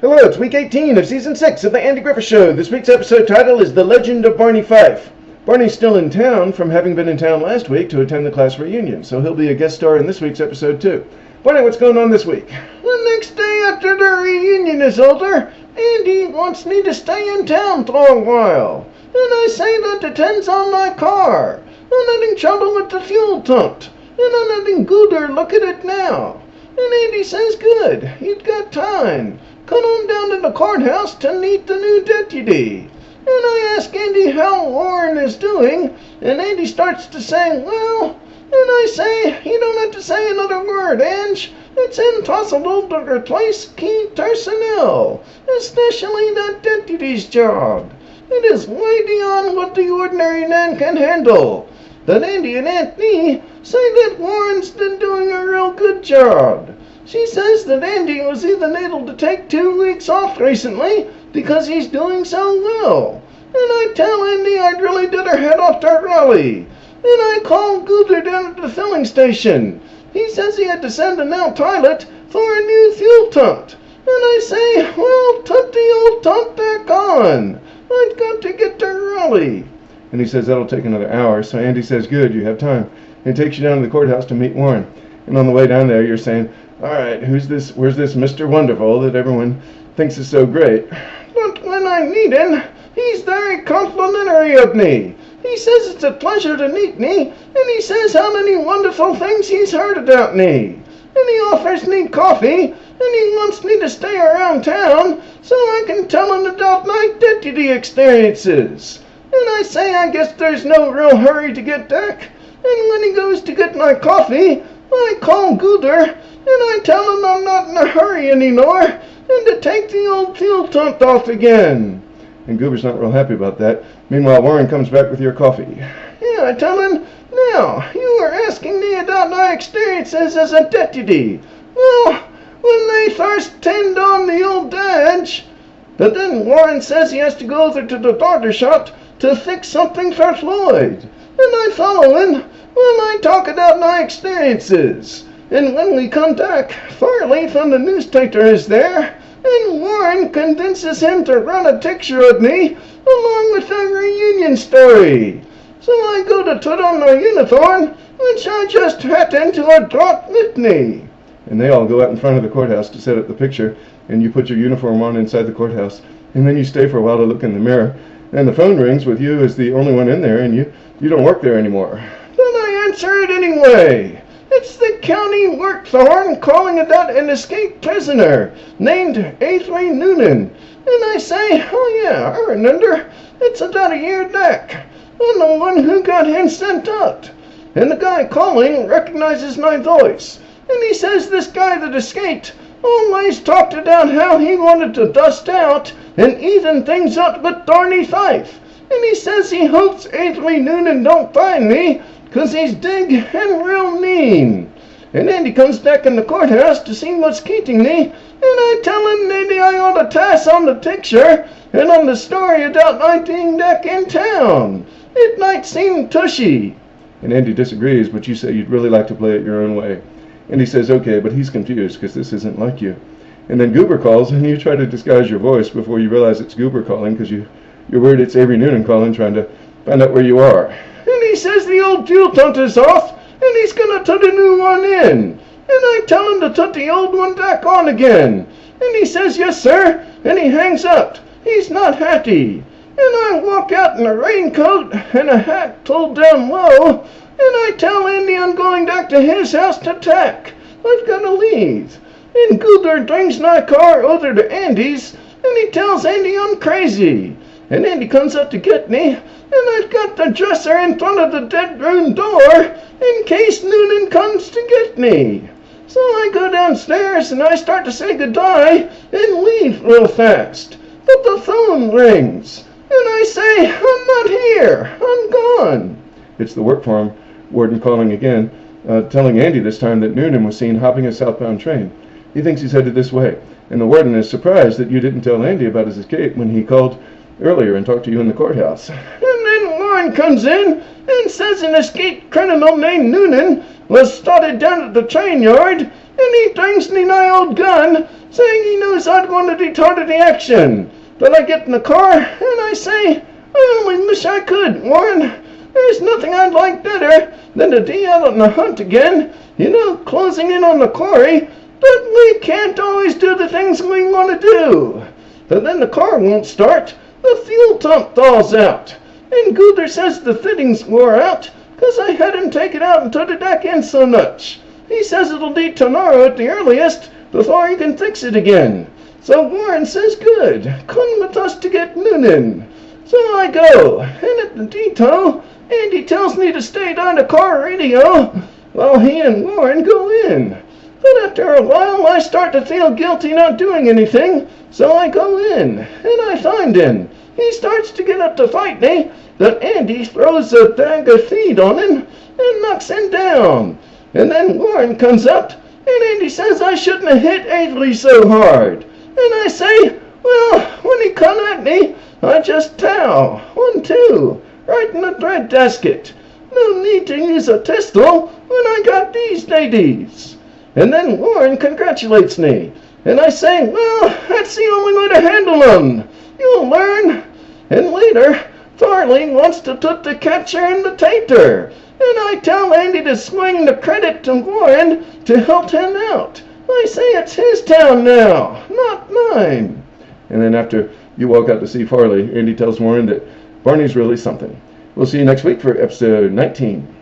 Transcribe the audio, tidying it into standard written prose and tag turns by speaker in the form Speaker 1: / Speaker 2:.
Speaker 1: Hello, it's week 18 of season 6 of the Andy Griffith Show. This week's episode title is The Legend of Barney Fife. Barney's still in town from having been in town last week to attend the class reunion, so he'll be a guest star in this week's episode too. Barney, what's going on this week?
Speaker 2: The next day after the reunion is over, Andy wants me to stay in town for a while. And I say that depends on my car. I'm having trouble with the fuel tank, and I'm having Goober look at it now. And Andy says good, he'd got time. Come on down to the courthouse to meet the new deputy. And I ask Andy how Warren is doing, and Andy starts to say, well, and I say, you don't have to say another word, Ange. It's impossible to replace key personnel, especially that deputy's job. It is way beyond what the ordinary man can handle. But Andy and Aunt Nee say that Warren's been doing a real good job. She says that Andy was even able to take 2 weeks off recently because he's doing so well. And I tell Andy I'd really did her head off to Raleigh. And I called Goober down at the filling station. He says he had to send an out pilot for a new fuel tank. And I say, well, put the old tank back on. I've got to get to Raleigh.
Speaker 1: And he says that'll take another hour, so Andy says, good, you have time. And he takes you down to the courthouse to meet Warren. And on the way down there, you're saying, all right, where's this Mr. Wonderful that everyone thinks is so great?
Speaker 2: But when I meet him, he's very complimentary of me. He says it's a pleasure to meet me, and he says how many wonderful things he's heard about me. And he offers me coffee, and he wants me to stay around town so I can tell him about my deputy experiences. And I say I guess there's no real hurry to get back. And when he goes to get my coffee, I call Goober, and I tell him I'm not in a hurry anymore, and to take the old fuel tank off again.
Speaker 1: And Goober's not real happy about that. Meanwhile, Warren comes back with your coffee.
Speaker 2: Yeah, I tell him, now, you were asking me about my experiences as a deputy. Well, when they first turned on the old badge, but then Warren says he has to go over to the barber shop to fix something for Floyd. And I follow him while I talk about my experiences. And when we come back, Farley from the newspaper is there, and Warren convinces him to run a picture of me along with a reunion story. So I go to put on my uniform, which I just happened to have brought with me.
Speaker 1: And they all go out in front of the courthouse to set up the picture, and you put your uniform on inside the courthouse, and then you stay for a while to look in the mirror, and the phone rings with you as the only one in there, and you don't work there anymore.
Speaker 2: Then I answer it anyway. It's the county workthorn calling about an escaped prisoner named Avery Noonan. And I say, oh yeah, I remember. It's about a year back. I'm the one who got him sent out. And the guy calling recognizes my voice. And he says this guy that escaped always talked about how he wanted to dust out and even things up with Barney Fife. And he says he hopes Avery Noonan don't find me, 'cause he's big and real mean. And Andy comes back in the courthouse to see what's keeping me, and I tell him maybe I ought to pass on the picture and on the story about my being back in town. It might seem tushy.
Speaker 1: And Andy disagrees, but you say you'd really like to play it your own way. And he says, okay, but he's confused because this isn't like you. And then Goober calls, and you try to disguise your voice before you realize it's Goober calling because you're worried it's Avery Noonan calling, trying to find out where you are.
Speaker 2: And he says the old fuel tank is off, and he's going to put a new one in. And I tell him to put the old one back on again. And he says, yes, sir, and he hangs up. He's not happy. And I walk out in a raincoat and a hat pulled down low, and I tell Andy I'm going back to his house to tack. I've got to leave. And Goober brings my car over to Andy's, and he tells Andy I'm crazy. And Andy comes up to get me, and I've got the dresser in front of the bedroom door in case Noonan comes to get me. So I go downstairs and I start to say goodbye and leave real fast. But the phone rings, and I say, I'm not here, I'm gone.
Speaker 1: It's the work farm warden calling again, telling Andy this time that Noonan was seen hopping a southbound train. He thinks he's headed this way, and the warden is surprised that you didn't tell Andy about his escape when he called earlier and talked to you in the courthouse.
Speaker 2: And then Warren comes in and says an escaped criminal named Noonan was spotted down at the train yard, and he brings me my old gun, saying he knows I'm going to retard the action. But I get in the car and I say, I only wish I could, Warren. There's nothing I'd like better than to be out on the hunt again, closing in on the quarry, but we can't always do the things we want to do. But then the car won't start, the fuel pump thaws out, and Goober says the fittings wore out, 'cause I hadn't taken out and put it back in so much. He says it'll be tomorrow at the earliest, before he can fix it again. So Warren says good, come with us to get Noonan. So I go, and at the depot, Andy tells me to stay on the car radio while he and Warren go in. But after a while I start to feel guilty not doing anything, so I go in, and I find him. He starts to get up to fight me, but Andy throws a bag of feed on him and knocks him down. And then Warren comes up, and Andy says I shouldn't have hit Avery so hard. And I say, well, when he come at me, I just pow, 1, 2, right in the bread basket. No need to use a pistol when I got these ladies. And then Warren congratulates me, and I say, well, that's the only way to handle them. You'll learn. And later, Farley wants to put the catcher in the tater, and I tell Andy to swing the credit to Warren to help him out. I say it's his town now, not mine.
Speaker 1: And then after you walk out to see Farley, Andy tells Warren that Barney's really something. We'll see you next week for episode 19.